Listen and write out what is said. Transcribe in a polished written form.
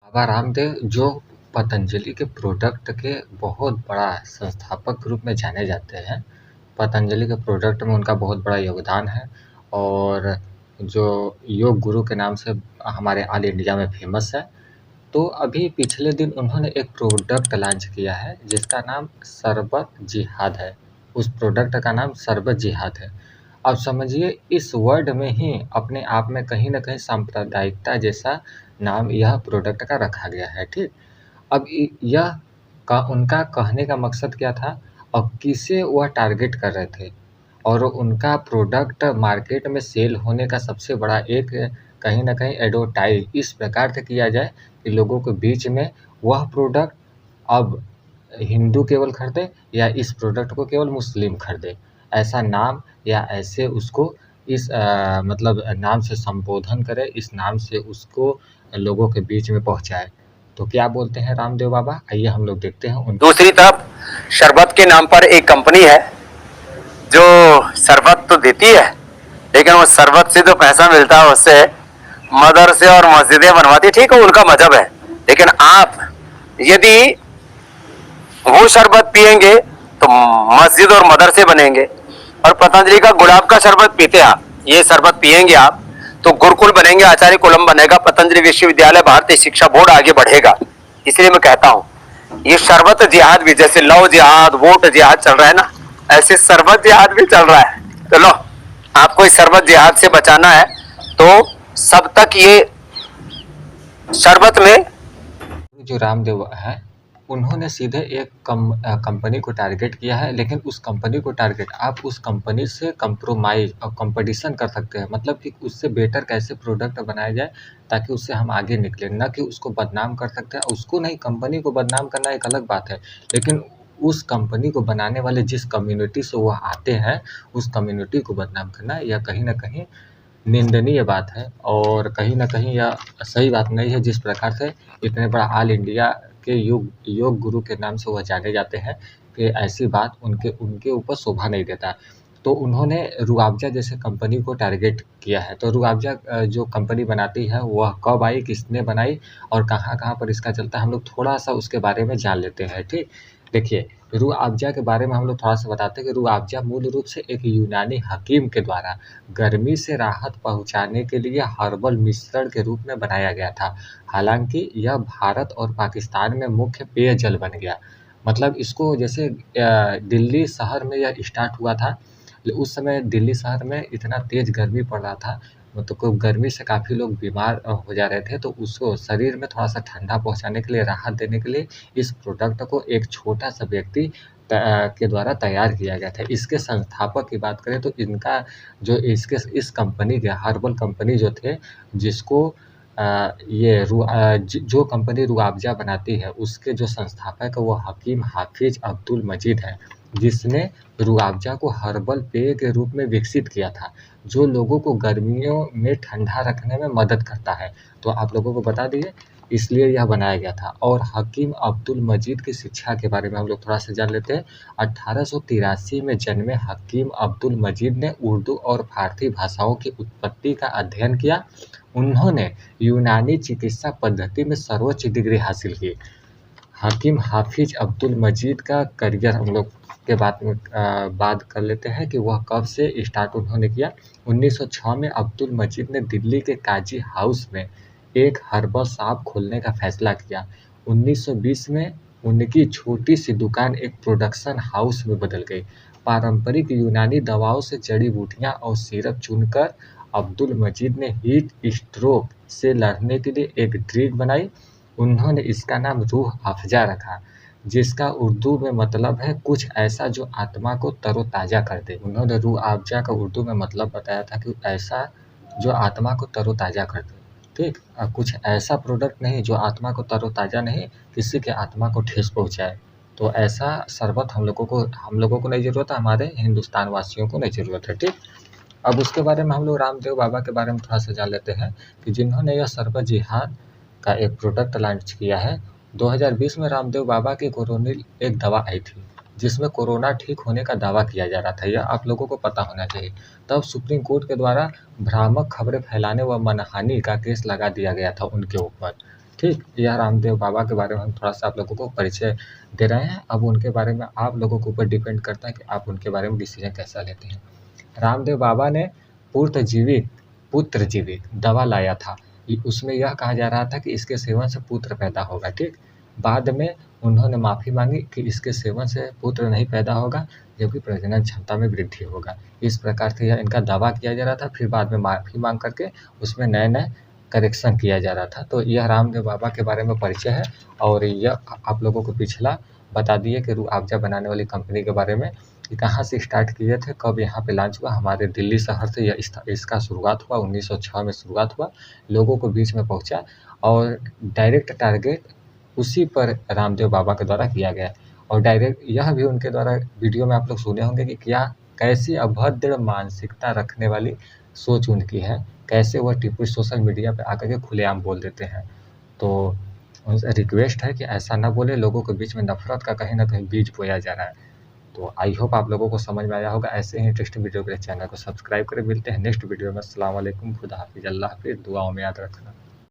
बाबा रामदेव जो पतंजलि के प्रोडक्ट के बहुत बड़ा संस्थापक के रूप में जाने जाते हैं। पतंजलि के प्रोडक्ट में उनका बहुत बड़ा योगदान है और जो योग गुरु के नाम से हमारे ऑल इंडिया में फेमस है। तो अभी पिछले दिन उन्होंने एक प्रोडक्ट लॉन्च किया है जिसका नाम शरबत जिहाद है। उस प्रोडक्ट का नाम शरबत जिहाद है। अब समझिए इस वर्ड में ही अपने आप में कहीं न कहीं सांप्रदायिकता जैसा नाम यह प्रोडक्ट का रखा गया है, ठीक? अब यह का उनका कहने का मकसद क्या था और किसे वह टारगेट कर रहे थे और उनका प्रोडक्ट मार्केट में सेल होने का सबसे बड़ा एक कहीं न कहीं एडवर्टाइज़ इस प्रकार से किया जाए कि लोगों के बीच में वह प्रोडक्ट अब हिंदू केवल खरीदे या इस प्रोडक्ट को केवल मुस्लिम खरीदे। ऐसा नाम या ऐसे उसको इस मतलब नाम से संबोधन करे, इस नाम से उसको लोगों के बीच में पहुँचाए। तो क्या बोलते हैं रामदेव बाबा? आइए हम लोग देखते हैं। दूसरी तरफ शरबत के नाम पर एक कंपनी है जो शरबत तो देती है, लेकिन वो शरबत से जो पैसा मिलता है उससे मदरसे और मस्जिदें बनवाती। ठीक है, उनका मजहब है, लेकिन आप यदि वो शरबत पिएंगे तो मस्जिद और मदरसे बनेंगे। और पतंजलि का गुलाब का शरबत पीते आप, ये शरबत पिएंगे आप तो गुरुकुल बनेंगे, आचार्य कुलम बनेगा, पतंजलि विश्वविद्यालय, भारतीय शिक्षा बोर्ड आगे बढ़ेगा। इसलिए मैं कहता हूं ये शरबत जिहाद भी, जैसे लव जिहाद, वोट जिहाद चल रहा है ना, ऐसे शरबत जिहाद भी चल रहा है। तो लो, आपको इस शरबत जिहाद से बचाना है तो सब तक ये शरबत में जो रामदेव है उन्होंने सीधे एक कंपनी को टारगेट किया है, लेकिन उस कंपनी को टारगेट आप उस कंपनी से कंप्रोमाइज़ और कंपटीशन कर सकते हैं। मतलब कि उससे बेटर कैसे प्रोडक्ट बनाया जाए ताकि उससे हम आगे निकलें, ना कि उसको बदनाम कर सकते हैं। उसको नहीं, कंपनी को बदनाम करना एक अलग बात है, लेकिन उस कंपनी को बनाने वाले जिस कम्युनिटी से वो आते हैं, उस कम्युनिटी को बदनाम करना यह कहीं न कहीं निंदनीय बात है और कहीं न कहीं यह सही बात नहीं है। जिस प्रकार से इतने बड़ा ऑल इंडिया के योग गुरु के नाम से वह जाने जाते हैं कि ऐसी बात उनके उनके ऊपर शोभा नहीं देता। तो उन्होंने रूअफ़ज़ा जैसे कंपनी को टारगेट किया है। तो रूअफ़ज़ा जो कंपनी बनाती है वह कब आई, किसने बनाई और कहाँ-कहाँ पर इसका चलता है, हम लोग थोड़ा-सा उसके बारे में जान लेते हैं, ठीक? देखिए, रूअफ़ज़ा के बारे में हम लोग थोड़ा-सा बताते हैं कि रूअफ़ज़ा मूल रूप से एक यूनानी हकीम के द्वारा गर्मी से राहत पहुँचाने के लिए हर्बल मिश्रण के रूप में बनाया गया था। हालाँकि यह भारत और पाकिस्तान में मुख्य पेयजल बन गया। मतलब इसको जैसे दिल्ली शहर में यह स्टार्ट हुआ था। उस समय दिल्ली शहर में इतना तेज़ गर्मी पड़ रहा था, मतलब गर्मी से काफ़ी लोग बीमार हो जा रहे थे, तो उसको शरीर में थोड़ा-सा ठंडा पहुँचाने के लिए, राहत देने के लिए इस प्रोडक्ट को एक छोटा-सा व्यक्ति के द्वारा तैयार किया गया था। इसके संस्थापक की बात करें तो इनका जो इस कंपनी के हर्बल कंपनी जो थे जिसको जो कंपनी रूअफ़ज़ा बनाती है उसके जो संस्थापक है वो हकीम हाफ़िज़ अब्दुल मजीद हैं, जिसने रूअफ़ज़ा को हर्बल पेय के रूप में विकसित किया था, जो लोगों को गर्मियों में ठंडा रखने में मदद करता है। तो आप लोगों को बता दिए इसलिए यह बनाया गया था। और हकीम अब्दुल मजीद की शिक्षा के बारे में हम लोग थोड़ा-सा जान लेते हैं। 1883 में जन्मे हकीम अब्दुल मजीद ने उर्दू और फ़ारसी भाषाओं की उत्पत्ति का अध्ययन किया। उन्होंने यूनानी चिकित्सा पद्धति में सर्वोच्च डिग्री हासिल की। हकीम हाफ़िज़ अब्दुल मजीद का करियर हम लोग के बात कर लेते हैं कि वह कब से स्टार्ट उन्होंने किया। 1906 में अब्दुल मजीद ने दिल्ली के काजी हाउस में एक हर्बल शॉप खोलने का फैसला किया। 1920 में उनकी छोटी-सी दुकान एक प्रोडक्शन हाउस में बदल गई। पारंपरिक यूनानी दवाओं से जड़ी-बूटियाँ और सिरप चुनकर अब्दुल मजीद ने हीट स्ट्रोक से लड़ने के लिए एक ड्रिंक बनाई। उन्होंने इसका नाम रूह अफ़ज़ा रखा, जिसका उर्दू में मतलब है कुछ ऐसा जो आत्मा को तरोताज़ा कर दे। उन्होंने रूह अफ़ज़ा का उर्दू में मतलब बताया था कि ऐसा जो आत्मा को तरोताज़ा कर दे, ठीक? कुछ ऐसा प्रोडक्ट नहीं जो आत्मा को तरोताज़ा नहीं, किसी के आत्मा को ठेस पहुँचाए। तो ऐसा शरबत हम लोगों को नहीं ज़रूरत है, हमारे हिंदुस्तान वासियों को नहीं ज़रूरत है, ठीक? अब उसके बारे में हम लोग रामदेव बाबा के बारे में थोड़ा-सा जान लेते हैं कि जिन्होंने यह शरबत जिहाद का एक प्रोडक्ट लॉन्च किया है। 2020 में रामदेव बाबा की कोरोनिल एक दवा आई थी, जिसमें कोरोना ठीक होने का दावा किया जा रहा था, यह आप लोगों को पता होना चाहिए। तब सुप्रीम कोर्ट के द्वारा भ्रामक खबरें फैलाने व मानहानि का केस लगा दिया गया था उनके ऊपर। ठीक, यह रामदेव बाबा के बारे में हम थोड़ा-सा आप लोगों को परिचय दे रहे हैं। अब उनके बारे में आप लोगों के ऊपर डिपेंड करता है कि आप उनके बारे में डिसीज़न कैसा लेते हैं। रामदेव बाबा ने पुत्रजीवित दवा लाया था। उसमें यह कहा जा रहा था कि इसके सेवन से पुत्र पैदा होगा, ठीक? बाद में उन्होंने माफ़ी माँगी कि इसके सेवन से पुत्र नहीं पैदा होगा, जबकि प्रजनन क्षमता में वृद्धि होगा। इस प्रकार से यह इनका दावा किया जा रहा था, फिर बाद में माफ़ी माँग करके उसमें नए-नए करेक्शन किया जा रहा था। तो यह रामदेव बाबा के बारे में परिचय है और यह आप लोगों को पिछला बता दिए कि रूह अफ़ज़ा बनाने वाली कंपनी के बारे में कि कहाँ से स्टार्ट किए थे, कब यहाँ पे लॉन्च हुआ। हमारे दिल्ली शहर से यह इसका शुरुआत हुआ, 1906 में शुरुआत हुआ, लोगों को बीच में पहुँचा और डायरेक्ट टारगेट उसी पर रामदेव बाबा के द्वारा किया गया। और डायरेक्ट यह भी उनके द्वारा वीडियो में आप लोग सुने होंगे कि कैसी अभद्र मानसिकता रखने वाली सोच उनकी है, कैसे वह टिप्पू सोशल मीडिया पे आकर के खुलेआम बोल देते हैं। तो उनसे रिक्वेस्ट है कि ऐसा ना बोले, लोगों के बीच में नफ़रत का कहीं न कहीं बीज बोया जा रहा है। तो आई होप आप लोगों को समझ में आया होगा। ऐसे ही इंटरेस्टिंग वीडियो के लिए चैनल को सब्सक्राइब करें। मिलते हैं नेक्स्ट वीडियो में। अस्सलाम वालेकुम, खुदा हाफ़िज़, अल्लाह हाफ़िज़, दुआओं में याद रखना।